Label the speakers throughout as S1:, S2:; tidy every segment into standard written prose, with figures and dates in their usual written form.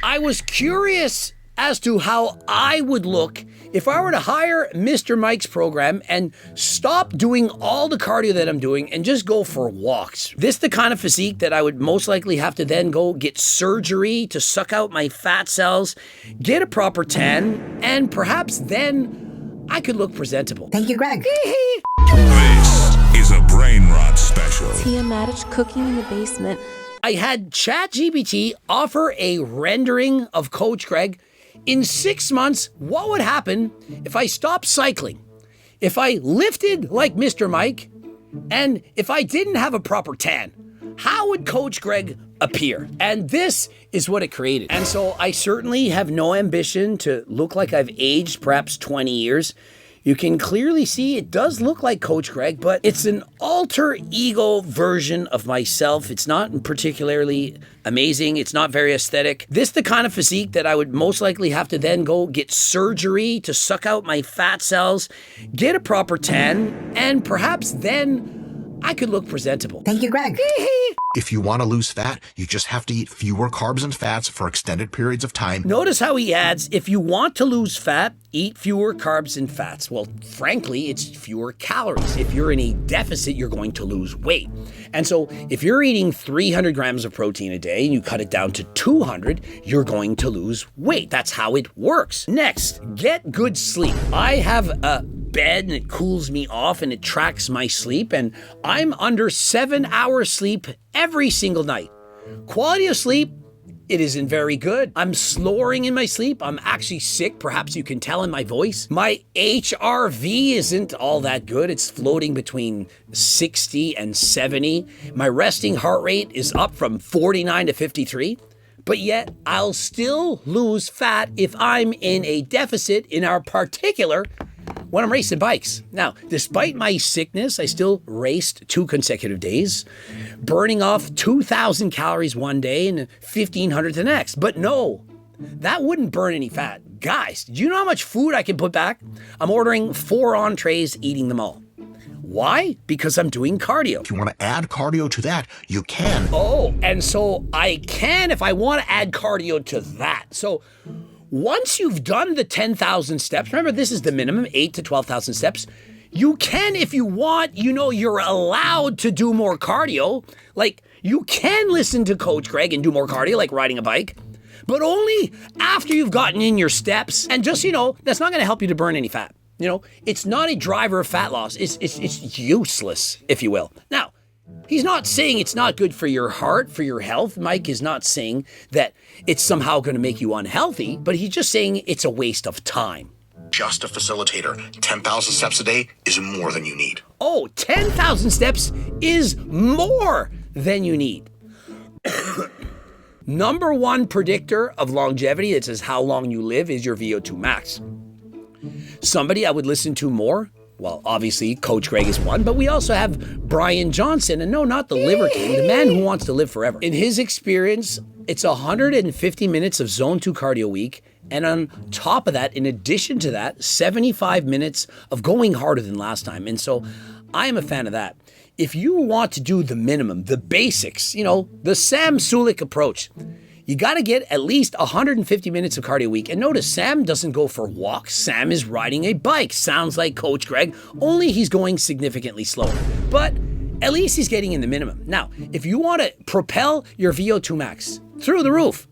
S1: I was curious as to how I would look if I were to hire Mr. Mike's program and stop doing all the cardio that I'm doing and just go for walks. This the kind of physique that I would most likely have to then go get surgery to suck out my fat cells, get a proper tan, and perhaps then I could look presentable.
S2: Thank you, Greg.
S3: This is a brain rot special.
S4: Tiamatich cooking in the basement.
S1: I had ChatGPT offer a rendering of Coach Greg. In 6 months, what would happen if I stopped cycling? If I lifted like Mr. Mike? And if I didn't have a proper tan? How would Coach Greg appear? And this is what it created. And so I certainly have no ambition to look like I've aged perhaps 20 years. You can clearly see it does look like Coach Greg, but it's an alter ego version of myself. It's not particularly amazing. It's not very aesthetic. This the kind of physique that I would most likely have to then go get surgery to suck out my fat cells, get a proper tan, and perhaps then I could look presentable.
S2: Thank you, Greg.
S5: If you want to lose fat, you just have to eat fewer carbs and fats for extended periods of time.
S1: Notice how he adds, if you want to lose fat, eat fewer carbs and fats. Well, frankly, it's fewer calories. If you're in a deficit, you're going to lose weight. And so if you're eating 300 grams of protein a day and you cut it down to 200, you're going to lose weight. That's how it works. Next, get good sleep. I have a bed and it cools me off and it tracks my sleep, and I'm under 7 hours sleep every single night. Quality of sleep, it isn't very good. I'm snoring in my sleep. I'm actually sick. Perhaps you can tell in my voice. My HRV isn't all that good. It's floating between 60 and 70. My resting heart rate is up from 49 to 53. But yet I'll still lose fat if I'm in a deficit in our particular when I'm racing bikes. Now, despite my sickness, I still raced 2 consecutive days, burning off 2,000 calories one day and 1,500 the next. But no, that wouldn't burn any fat. Guys, do you know how much food I can put back? I'm ordering 4 entrees, eating them all. Why? Because I'm doing cardio.
S5: If you want to add cardio to that, you can.
S1: Oh, and so I can if I want to add cardio to that. So once you've done the 10,000 steps, remember this is the minimum, 8 to 12,000 steps, you can, if you want, you're allowed to do more cardio. Like, you can listen to Coach Greg and do more cardio, like riding a bike, but only after you've gotten in your steps. And just, that's not going to help you to burn any fat. It's not a driver of fat loss. It's useless, if you will. Now, he's not saying it's not good for your heart, for your health. Mike is not saying that it's somehow going to make you unhealthy, but he's just saying it's a waste of time.
S5: Just a facilitator. 10,000 steps a day is more than you need.
S1: Oh, 10,000 steps is more than you need. Number one predictor of longevity that says how long you live is your VO2 max. Somebody I would listen to more, well, obviously, Coach Greg is one, but we also have Brian Johnson, and no, not the Liver King, the man who wants to live forever. In his experience, it's 150 minutes of Zone 2 cardio a week, and on top of that, in addition to that, 75 minutes of going harder than last time. And so I am a fan of that. If you want to do the minimum, the basics, the Sam Sulik approach, you got to get at least 150 minutes of cardio a week. And notice, Sam doesn't go for walks. Sam is riding a bike. Sounds like Coach Greg, only he's going significantly slower. But at least he's getting in the minimum. Now, if you want to propel your VO2 max through the roof,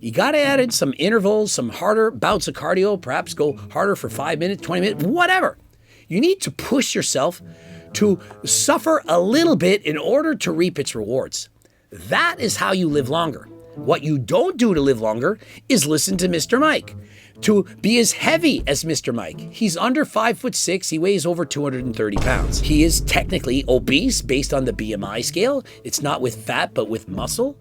S1: you got to add in some intervals, some harder bouts of cardio, perhaps go harder for 5 minutes, 20 minutes, whatever. You need to push yourself to suffer a little bit in order to reap its rewards. That is how you live longer. What you don't do to live longer is listen to Mr. Mike. To be as heavy as Mr. Mike. He's under 5'6". He weighs over 230 pounds. He is technically obese based on the BMI scale. It's not with fat, but with muscle.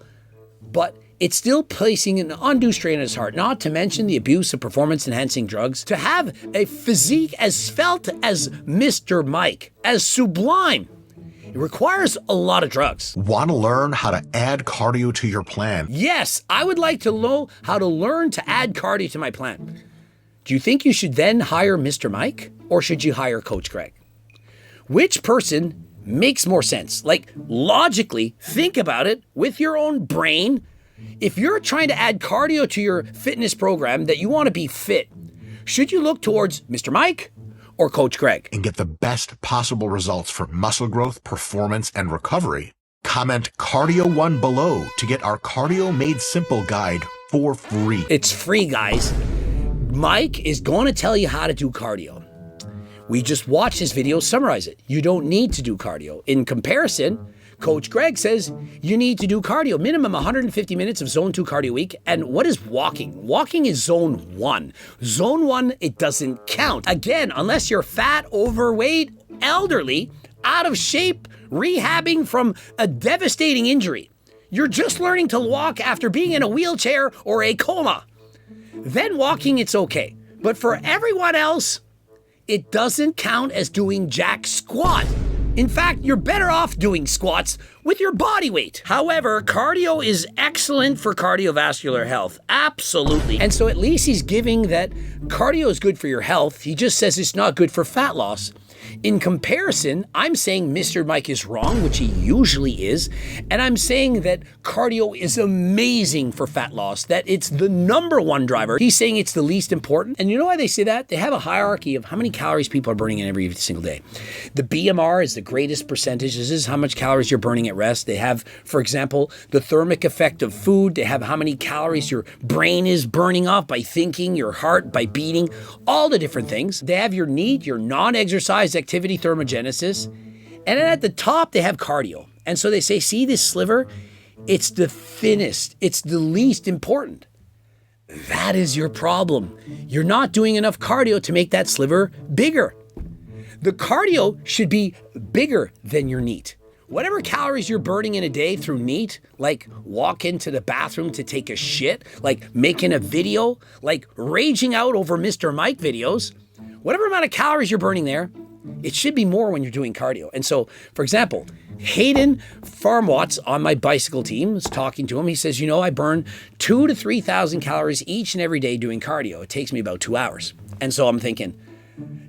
S1: But it's still placing an undue strain on his heart, not to mention the abuse of performance-enhancing drugs. To have a physique as svelte as Mr. Mike, as sublime, it requires a lot of drugs.
S5: Want to learn how to add cardio to your plan?
S1: Yes, I would like to know how to learn to add cardio to my plan. Do you think you should then hire Mr. Mike, or should you hire Coach Greg? Which person makes more sense? Like, logically, think about it with your own brain. if you're trying to add cardio to your fitness program that you want to be fit, should you look towards Mr. Mike or Coach Greg?
S5: And get the best possible results for muscle growth, performance, and recovery, comment Cardio 1 below to get our Cardio Made Simple guide for free.
S1: It's free, guys. Mike is going to tell you how to do cardio. We just watched his video summarize it. You don't need to do cardio. In comparison, Coach Greg says you need to do cardio, minimum 150 minutes of zone 2 cardio a week. And what is walking? Walking is zone 1. Zone 1, it doesn't count. Again, unless you're fat, overweight, elderly, out of shape, rehabbing from a devastating injury. You're just learning to walk after being in a wheelchair or a coma. Then walking, it's okay. But for everyone else, it doesn't count as doing jack squat. In fact, you're better off doing squats with your body weight. However, cardio is excellent for cardiovascular health. Absolutely. And so at least he's giving that cardio is good for your health. He just says it's not good for fat loss. In comparison, I'm saying Mr. Mike is wrong, which he usually is, and I'm saying that cardio is amazing for fat loss, that it's the number one driver. He's saying it's the least important. And you know why they say that? They have a hierarchy of how many calories people are burning in every single day. The BMR is the greatest percentage. This is how much calories you're burning at rest. They have, for example, the thermic effect of food. They have how many calories your brain is burning off by thinking, your heart by beating, all the different things. They have your NEAT, your non-exercise activity thermogenesis. And then at the top, they have cardio. And so they say, see this sliver? It's the thinnest. It's the least important. That is your problem. You're not doing enough cardio to make that sliver bigger. The cardio should be bigger than your NEAT. Whatever calories you're burning in a day through NEAT, like walk into the bathroom to take a shit, like making a video, like raging out over Mr. Mike videos, whatever amount of calories you're burning there, it should be more when you're doing cardio. And so, for example, Hayden Farmwatts on my bicycle team is talking to him. He says, I burn 2,000 to 3,000 calories each and every day doing cardio. It takes me about 2 hours. And so I'm thinking,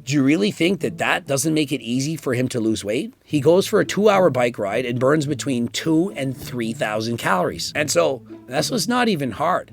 S1: do you really think that doesn't make it easy for him to lose weight? He goes for a 2-hour bike ride and burns between 2,000 and 3,000 calories. And so that's what's not even hard.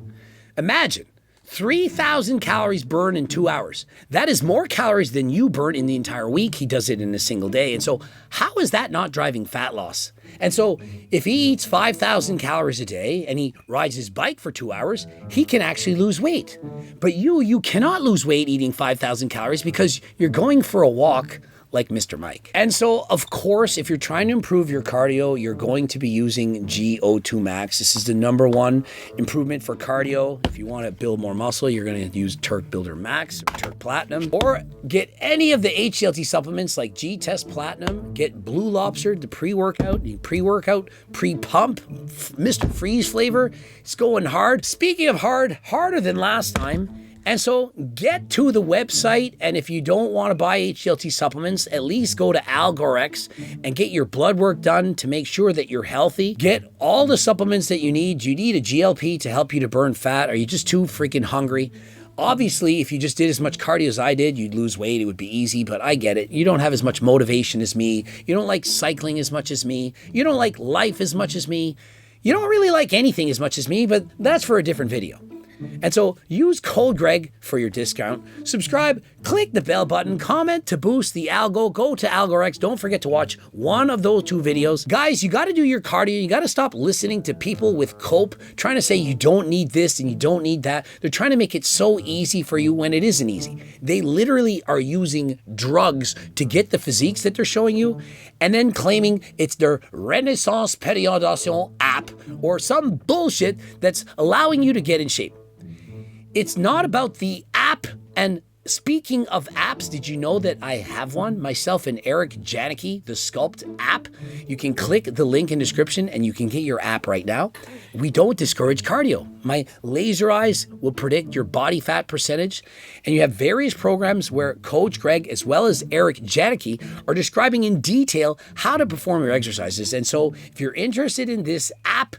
S1: Imagine 3,000 calories burned in 2 hours. That is more calories than you burn in the entire week. He does it in a single day. And so how is that not driving fat loss? And so if he eats 5,000 calories a day and he rides his bike for 2 hours, he can actually lose weight. But you cannot lose weight eating 5,000 calories because you're going for a walk like Mr. Mike. And so, of course, if you're trying to improve your cardio, you're going to be using GO2 Max. This is the number one improvement for cardio. If you want to build more muscle, you're going to use Turk Builder Max or Turk Platinum, or get any of the HCLT supplements like G-Test Platinum, get Blue Lobster, the pre-workout, pre-pump, Mr. Freeze flavor. It's going hard. Speaking of hard, harder than last time. And so get to the website, and if you don't want to buy HGLT supplements, at least go to Algorex and get your blood work done to make sure that you're healthy. Get all the supplements that you need. Do you need a GLP to help you to burn fat? Are you just too freaking hungry? Obviously, if you just did as much cardio as I did, you'd lose weight. It would be easy, but I get it. You don't have as much motivation as me. You don't like cycling as much as me. You don't like life as much as me. You don't really like anything as much as me, but that's for a different video. And so use code Greg for your discount. Subscribe, click the bell button, comment to boost the algo, go to Algorex. Don't forget to watch one of those 2 videos. Guys, you got to do your cardio. You got to stop listening to people with cope trying to say you don't need this and you don't need that. They're trying to make it so easy for you when it isn't easy. They literally are using drugs to get the physiques that they're showing you and then claiming it's their Renaissance Periodization app or some bullshit that's allowing you to get in shape. It's not about the app. And speaking of apps, did you know that I have one? Myself and Eric Janicki, the Sculpt app. You can click the link in description and you can get your app right now. We don't discourage cardio. My laser eyes will predict your body fat percentage. And you have various programs where Coach Greg, as well as Eric Janicki, are describing in detail how to perform your exercises. And so if you're interested in this app,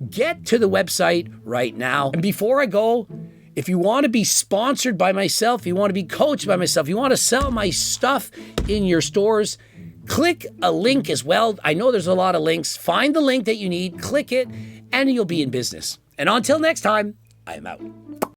S1: get to the website right now. And before I go, if you want to be sponsored by myself, you want to be coached by myself, you want to sell my stuff in your stores, click a link as well. I know there's a lot of links. Find the link that you need, click it, and you'll be in business. And until next time, I am out.